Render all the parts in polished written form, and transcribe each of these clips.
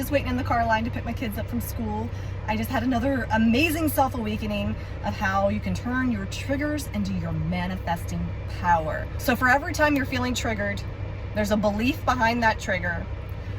just waiting in the car line to pick my kids up from school. I just had another amazing self-awakening of how you can turn your triggers into your manifesting power. So for every time you're feeling triggered, there's a belief behind that trigger,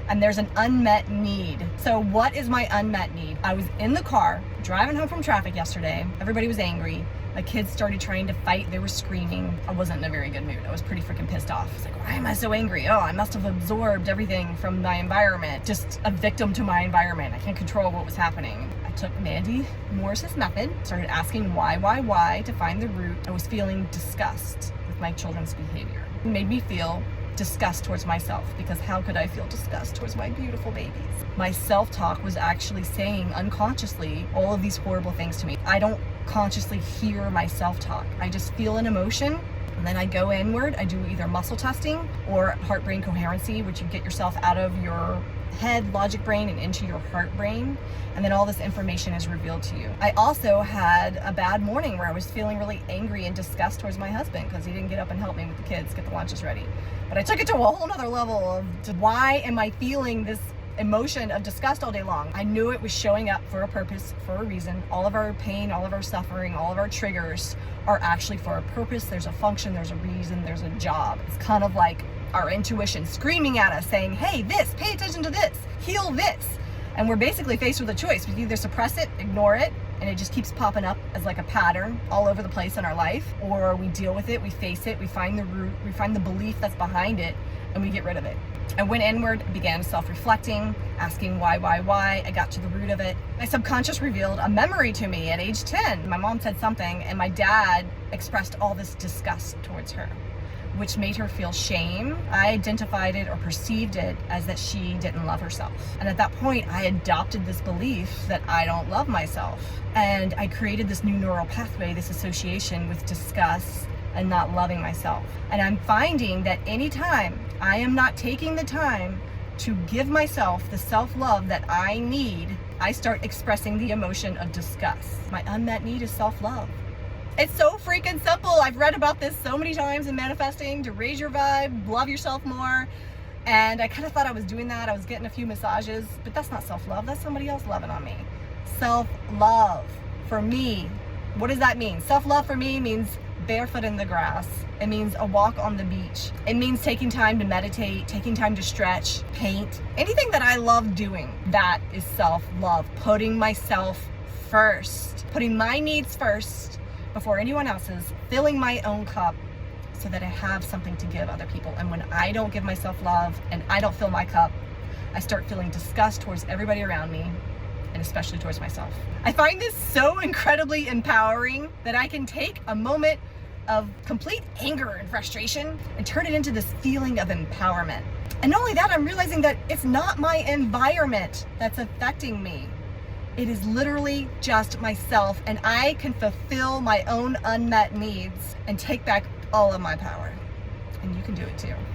and there's an unmet need. So what is my unmet need? I was in the car driving home from traffic yesterday. Everybody was angry. My kids started trying to fight. They were screaming. I wasn't in a very good mood. I was pretty freaking pissed off. I was like, why am I so angry? Oh, I must have absorbed everything from my environment. Just a victim to my environment. I can't control what was happening. I took Mandy Morris's method, started asking why to find the root. I was feeling disgust with my children's behavior. It made me feel disgust towards myself, because how could I feel disgust towards my beautiful babies? My self-talk was actually saying unconsciously all of these horrible things to me. I don't consciously hear my self-talk. I just feel an emotion, and then I go inward. I do either muscle testing or heart-brain coherency, which you get yourself out of your head logic brain and into your heart brain, and then all this information is revealed to you. I also had a bad morning where I was feeling really angry and disgust towards my husband because he didn't get up and help me with the kids, get the lunches ready. But I took it to a whole nother level of why am I feeling this emotion of disgust all day long? I knew it was showing up for a purpose, for a reason. All of our pain, all of our suffering, all of our triggers are actually for a purpose. There's a function, there's a reason, there's a job. It's kind of like our intuition screaming at us saying, hey, this, pay attention to this, heal this. And we're basically faced with a choice. We can either suppress it, ignore it, and it just keeps popping up as like a pattern all over the place in our life, or we deal with it, we face it, we find the root, we find the belief that's behind it, and we get rid of it. I went inward, began self-reflecting, asking why. I got to the root of it. My subconscious revealed a memory to me at age 10. My mom said something, and my dad expressed all this disgust towards her, which made her feel shame. I identified it or perceived it as that she didn't love herself. And at that point, I adopted this belief that I don't love myself. And I created this new neural pathway, this association with disgust and not loving myself. And I'm finding that anytime I am not taking the time to give myself the self-love that I need, I start expressing the emotion of disgust. My unmet need is self-love. It's so freaking simple. I've read about this so many times in manifesting, to raise your vibe, love yourself more. And I kind of thought I was doing that. I was getting a few massages, but that's not self-love. That's somebody else loving on me. Self-love for me. What does that mean? Self-love for me means barefoot in the grass. It means a walk on the beach. It means taking time to meditate, taking time to stretch, paint. Anything that I love doing, that is self-love. Putting myself first. Putting my needs first before anyone else's, filling my own cup so that I have something to give other people. And when I don't give myself love and I don't fill my cup, I start feeling disgust towards everybody around me, and especially towards myself. I find this so incredibly empowering that I can take a moment of complete anger and frustration and turn it into this feeling of empowerment. And not only that, I'm realizing that it's not my environment that's affecting me. It is literally just myself, and I can fulfill my own unmet needs and take back all of my power. And you can do it too.